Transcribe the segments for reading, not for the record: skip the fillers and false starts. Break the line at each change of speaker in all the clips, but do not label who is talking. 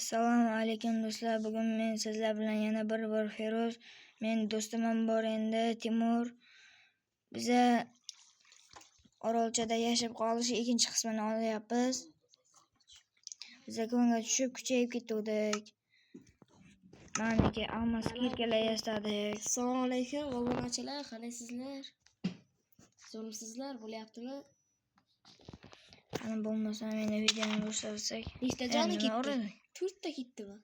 Assalomu alaykum do'stlar. Bugun men sizlar bilan yana bir Feroz, men do'stim ham bor endi Timur. Biza Orolchada yashab qolish ikkinchi qismini olyapmiz. Biza ko'ngga tushib kuchayib ketdik. Maniki almas kirkalar yastadik.
Assalomu alaykum obunachilar, qanaysizlar? Zo'rmisizlar, bo'lyaptimi?
Qani bo'lmasa meni videoni boshlasak.
Nechta joni ketdi? 4 ta ketdimi?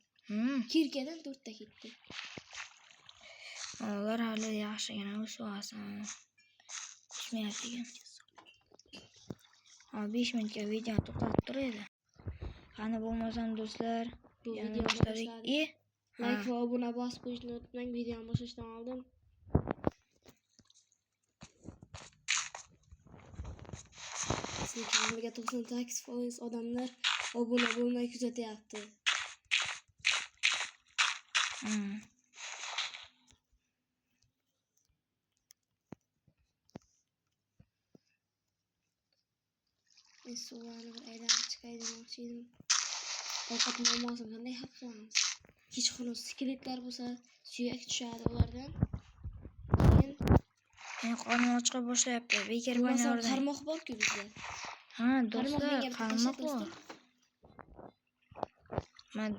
Kirkadan 4 ta ketdi.
Ular hali yaxshigina o'sib kuchmayapti ekan. 5 minutga videoni to'xtatib turadi. Qani bo'lmasam do'stlar,
Bu
yana
video
boshladik.
Like va obuna bosib qo'yishni unutmang. Videoni boshlashdan oldin. Sizning kanalga 98% odamlar obuna bo'lmay kuzatyapti. Men suvlarni bir aylanib chiqay demoqchi edim. Ovqat muammosini qanday hal qilamiz? Kechqurun skeletlar bo'lsa, suyak tushadi ulardan.
Men qornim ochqa boshlayapti. Bekar
bo'lmasa qarmoq bor-ku bizda.
Ha, do'stlar, qarmoq bor. Men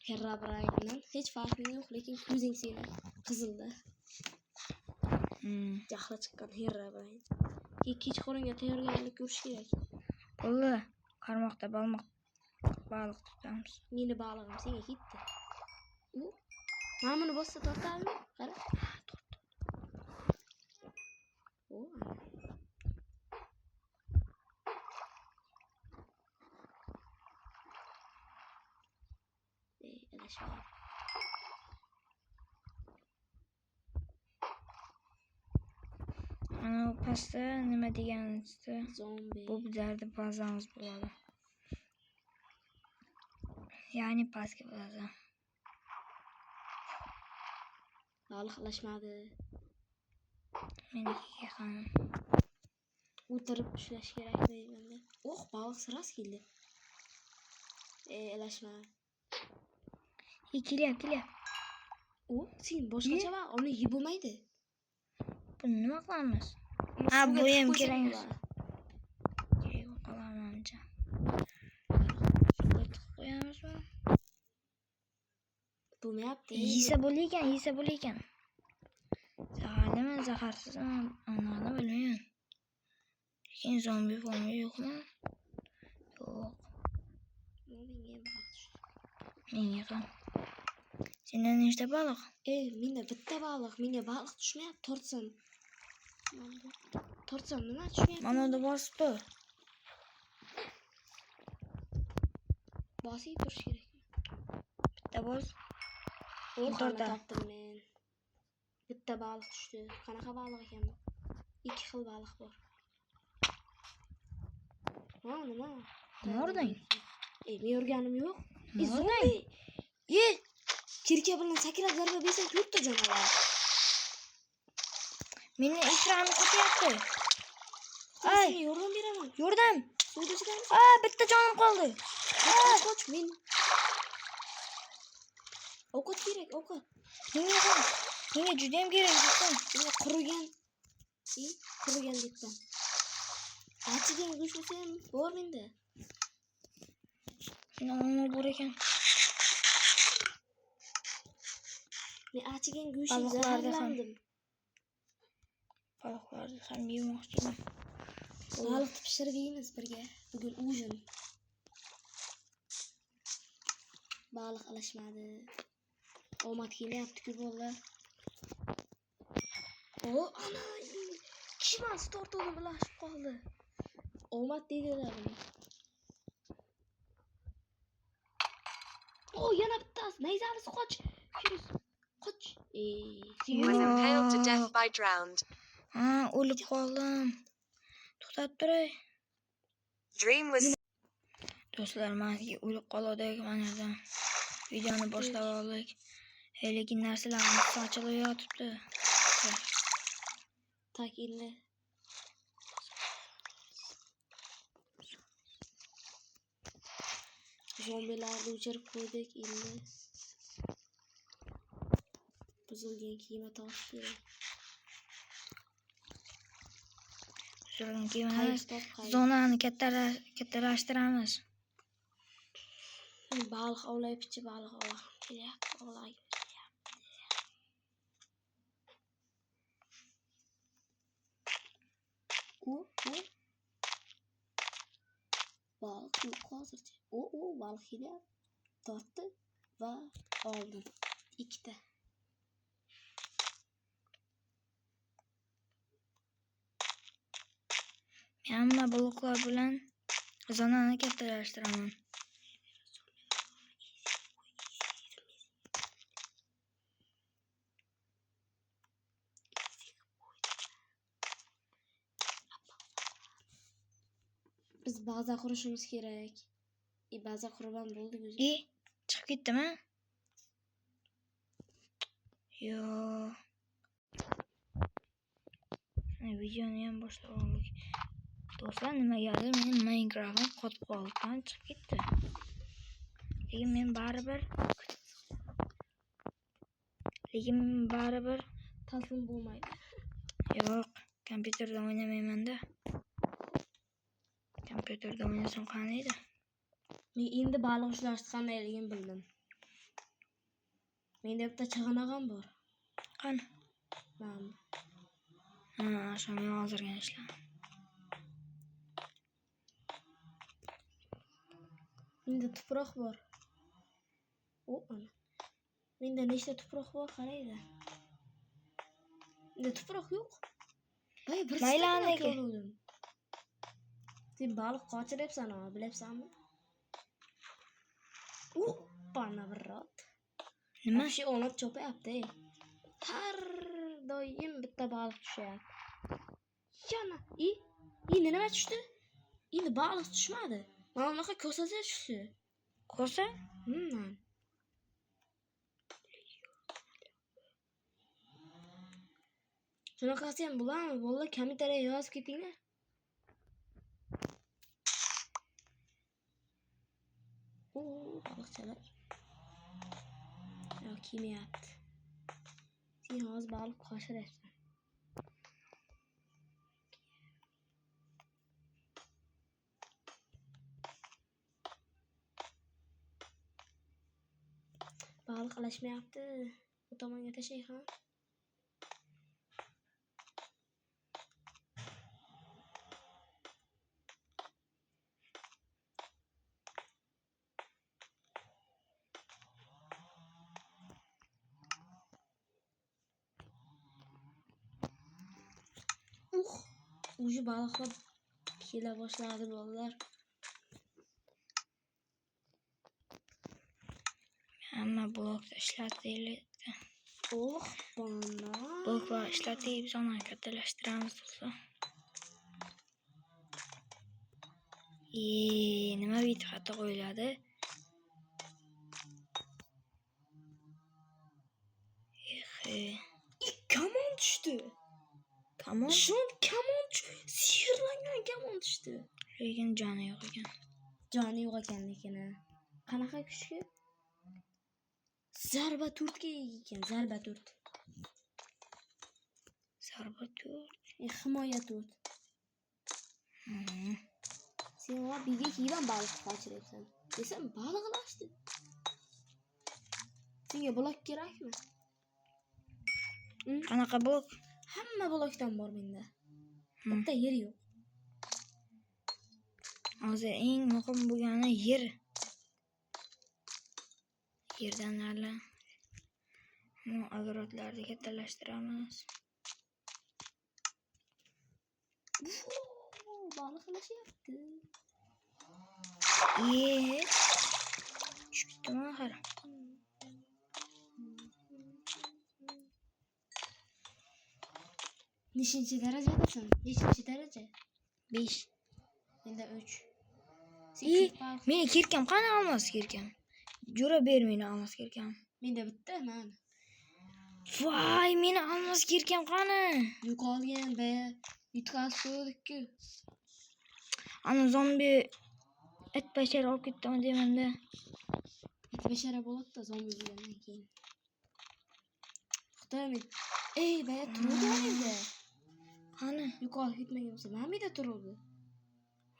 Herrabrang bilan hech farqi yo'q, lekin ko'zing seni qizilda. Jahli chiqqan Herrabrang. Kechqurunga tayyorgarlik ko'rish kerak.
Bo'ldi. Qarmoqda baliq tutamiz.
Meni balig'im senga ketdi. Mana buni bossa tortadimi? Qara. Tortdi. Adashma.
Ana pastda nima deganingizda
Zombi.
bu bizlarda bazamiz bo'ladi. Ya'ni pastga baza.
Baliq alashmadi.
Menikiga ham
O'tirib ushlash kerak deymanda. Baliq siras keldi. Alashma.
Kelyapti.
Sen boshqacha va uni yeb bo'lmaydi.
Buni nima qilamiz? Bu ham kerak. Kerak qolamancha. Qo'yamizmi?
Bo'lmayapti.
Yesa bo'lekan. Zaharlimi, zaharsizmi? Anani bilmayman. Lekin zombi formi yo'qmi? Yo'q. Menga ham. Senda nechta baliq?
Menda bitta baliq. Menga baliq tushmayapti, tortsam. Tortsam nima tushmayapti?
Mana unda bosib tur.
Bosib turish kerak.
Bitta bos.
Tortdim men. Bitta baliq tushdi. Qanaqa baliq ekan bu? 2 xil baliq bor. Nima?
Nima o'rding?
Men o'rganim yo'q.
Zombi.
Kirka bilan sakrab zarba bersang 4 ta jon oladi.
Meni ekranni ko'payapti.
Senga yordam beraman.
Yordam.
Suvda chiqamiz.
Bitta jonim qoldi.
Qoch men. Ovqat kerak, ovqat.
Menga juda ham kerak do'stim.
Menga qurigan debman. Achigan go'sht bo'lsa ham bor menda.
Nima bor ekan?
Men achigan go'shtni zaharlandim.
Baliqlarni ham yemoqchiman.
Baliqni pishirib yeymiz birga. Bugun ujin. Baliq alashmadi. Omad kelyapti-ku bolalar. Ana! Kishmasi tortuvni bilashib qoldi. Omad deydilar buni. Yana bittasi. Nayzalisi qoch. Qoch.
Was impaled to death by drowned.
O'lib qoldim. To'xtab turay.
Dream was
Do'stlar, menga o'lib qoldik mana yerdan. Videoni boshlab oldik. Lekin narsalarimiz sochilib yotibdi.
Takilla. Zombilarni o'chirib qo'ydik endi. Buzilgan kiyim topish kerak.
Buzilgan kiyim emas.
Qayiq top, qayiq.
Zonani kattalashtiramiz.
Baliq ovlayapti, baliq ovla. Kelyapti, ovlay. Baliq yo'q hozircha. Baliq kelyapti. Tortdi va oldim. Ikkita.
Hamma bloklar bilan zonani kattalashtiraman.
Biz baza qurishimiz kerak. Baza qurib ham bo'ldik o'zi.
Chiqib ketdimi? Yo. Videoni ham boshlab oldik. Do'stlar, nimagadir mening Minecraft'im qotib qoldi, chiqib ketdi. Lekin men baribir
Taslim bo'lmaydi.
yo'q, kompyuterda o'ynamayman-da. Kompyuterda o'ynasam qani edi?
Men endi baliq ushlashni qandayligini bildim. Menda bitta chig'anoq ham bor.
Qani?
Mana.
Shu men hozirgina ishladim.
Menda tuproq bor. Ana. Menda nechta tuproq bor, qaraydi. Menda tuproq yo'q. Voy, bir
Maylaniki.
Sen baliq qochiryapsan, bilyapsanmi? Bana birot.
Nima?
Shu omad chopayapti. Har doim bitta baliq tushyapti. Yana, nima tushdi? Endi baliq tushmadi. Mana bunaqa kosacha tushdi.
Kosa?
Shunaqasi ham bo'ladimi? Bolalar kommentariyga yozib ketinglar. Baliqchalar. Yo'q, kelmayapti. Sen hozir baliq qoshiryapsan. Baliq alashmayapti. Bu tomonga tashay ham. Уже baliqlar kela boshladi bolalar.
Hamma blokda ishlataylik.
Bana.
Bloklar ishlatib, zonani kattalashtiramiz do'stlar. Nima video xato qo'yiladi?
Kamon tushdi.
Kamon?
Kamon sihirlangan kamon tushdi.
Lekin joni yo'q ekan.
Joni yo'q ekan lekin. Qanaqa kuchga? Zarba 4 ga ega ekan, zarba 4.
Zarba 4.
Himoya 4. Sen va biga kiran baliq qochiryapsan. Desam baliqlashdi. Senga blok kerakmi?
Qanaqa blok?
Hamma blokdan bor menda. Bitta yer yo'q.
Hozir eng muhim bo'lgani yer. Yerdan hali огородlarni kattalashtiramiz.
Baliqlashyapti.
Tushibdimi axir?
Nechinchi darajadasan? Nechinchi daraja?
5.
Menda 3.
Meni kirkam qani olmas kirkam? Jo'ra ber meni olmas kirkam.
Menda bitta mana.
Voy, meni olmas kirkam qani?
Yo'qolgan be. Yutqazib qo'ydik-ku.
Ana zombi it bashara olib ketdimi deymanda.
it bashara bo'ladi-da zombi bo'lgandan keyin. Xudoyim. Ey, baya turuvdi endi.
Qani?
Yuqori ketmagan bo'lsa, mana bu yerda turuvdi.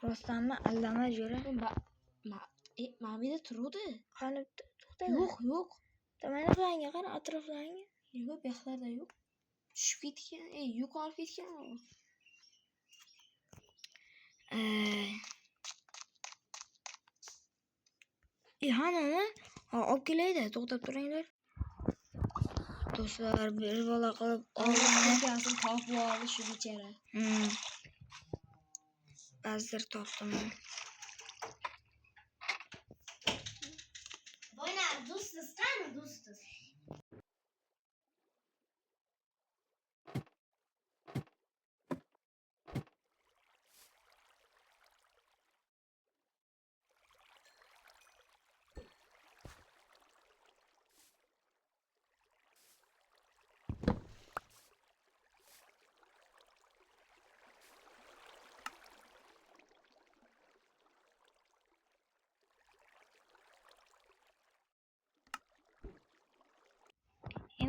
Rostdanmi? Allama jo'ra.
Mana bu yerda turuvdi.
Qani to'xta.
Yo'q.
Mana qilanga qara, atroflarga.
Yo'q, bu yoqlarda yo'q. Tushib ketgan, yuqori ketgan u.
Hanimi? Olib kelaydi, to'xtab turinglar. Do'stlar, bir bola qilib
Olgansin topib oldi shu bechara.
Ba'zir topdim.
Voyna, do'stsiz, qani do'stsiz?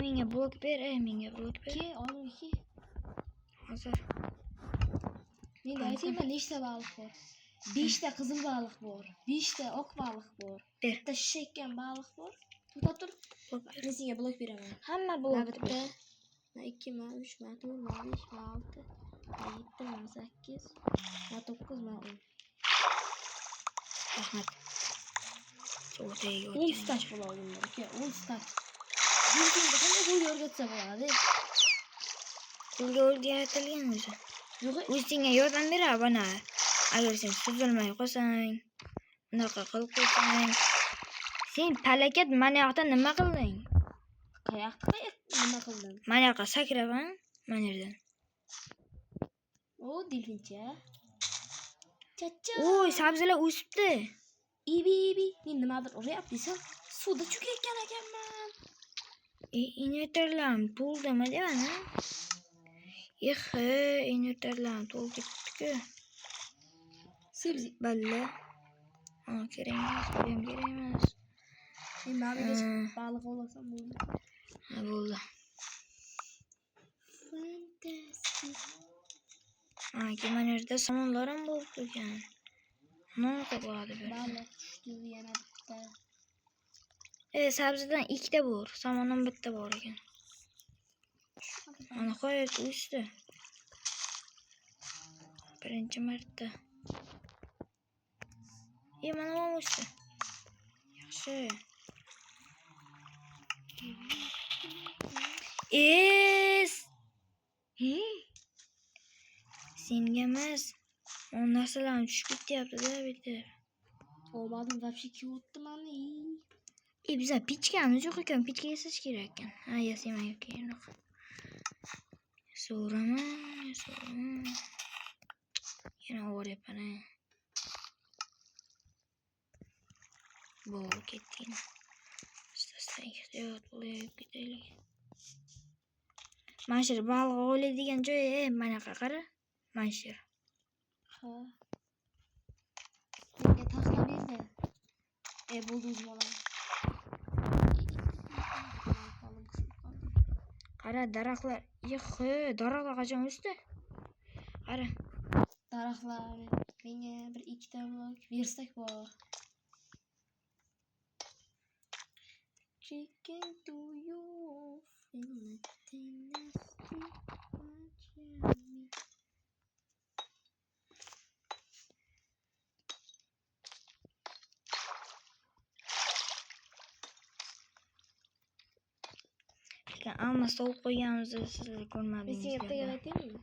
Menga blok ber, menga blok ber.
Ke, oling ke.
Hozir.
Men aytayman, nechta baliq bor? 5 ta qizil baliq bor, 5 ta oq baliq bor, bitta shishayotgan baliq bor. To'xtab tur. Men senga blok beraman.
Hamma blok
bitta. 2, 3, 4, 5, 6, 7, 8, 9, 10.
Rahmat. So'zga
10 stak bo'ladi aka, 10 stak. Bizga qanday qo'lga o'rgatsa bo'ladi?
Qo'lga o'rgatilgan o'zi.
Yo'q,
O'zingga yordam beradi bana. Agar sen suzilmay qolsang, bunaqa qilib qo'ysang, sen palakat mana yoqda nima qilding?
qayoqqa nima qildim?
Mana yoqqa sakraban, mana yerdan.
O, delfincha. Chacha.
Oy, sabzilar o'sibdi.
Ibi. Men nimadir uryapman. Suvda cho'kayotgan ekanman.
Inverterlarim to'ldimi deyman-a? Inverterlarim to'lib ketdi-ku.
Sebzi.
Balla. Kerak emas, kerak emas.
Men ma'lumot baliq olasam bo'ldi.
Ha, bo'ldi.
Fantastik.
Mana yerda samonlarim bo'lib ekan. Nima bo'ladi bu?
Baliq tushdi yana bitta.
Sabzidan 2 ta bor, samondan bitta bor ekan. Mana qo'yib o'sdi. Birinchi marta. Mana bu o'sdi. Yaxshi. Senga emas. O narsalarni tushib ketyapti-da bu yerda.
Olmadim, вообще kiyotdi mani.
Biza pichkamiz yo'q ekan, pichka yasash kerak ekan. Ha, yasayman keyinroq. So'raman. Yana o'ryapman. Bu ketding. Istasdan ehtiyot bo'lib ketaylik. Mana shu baliq o'ylaydigan joy, mana qara. Mana shu.
Ha. Menga taxla berdi. Bo'ldi o'zim olaman.
Qara, daraxtlar. Daraxtlar qachon o'sdi? Qara.
Daraxtlar menga bir 2 ta blok bersak bor. Chicken to you.
Alma sovuq qo'yganimizni sizlar ko'rmadingiz.
Men senga aytaymi?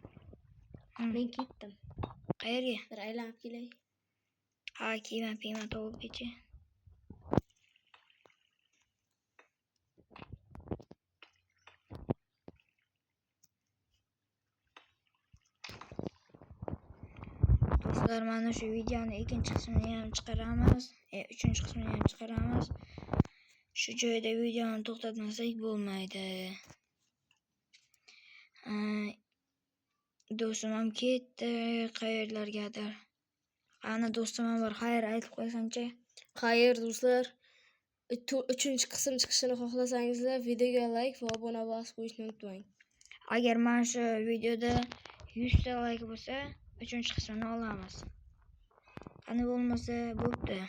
Men ketdim.
Qayerga?
Bir aylanib kelay.
Ha, kiyma to'g'ri kecha. Do'stlar, mana shu videoni ikkinchi qismini ham chiqaramiz. Uchinchi qismini ham chiqaramiz. Shu joyda videoni to'xtatmasak bo'lmaydi. Do'stim ham ketdi qayerlargadir. Ana do'stim var, xayr aytib qo'ysanchi.
Xayr do'stlar. 3-qism chiqishini xohlasangizlar videoga like va obuna bosib qo'yishni unutmang.
Agar mana shu videoda 100 ta like bo'lsa, 3-qismini olamiz. Qani bo'lmasa, bo'pti.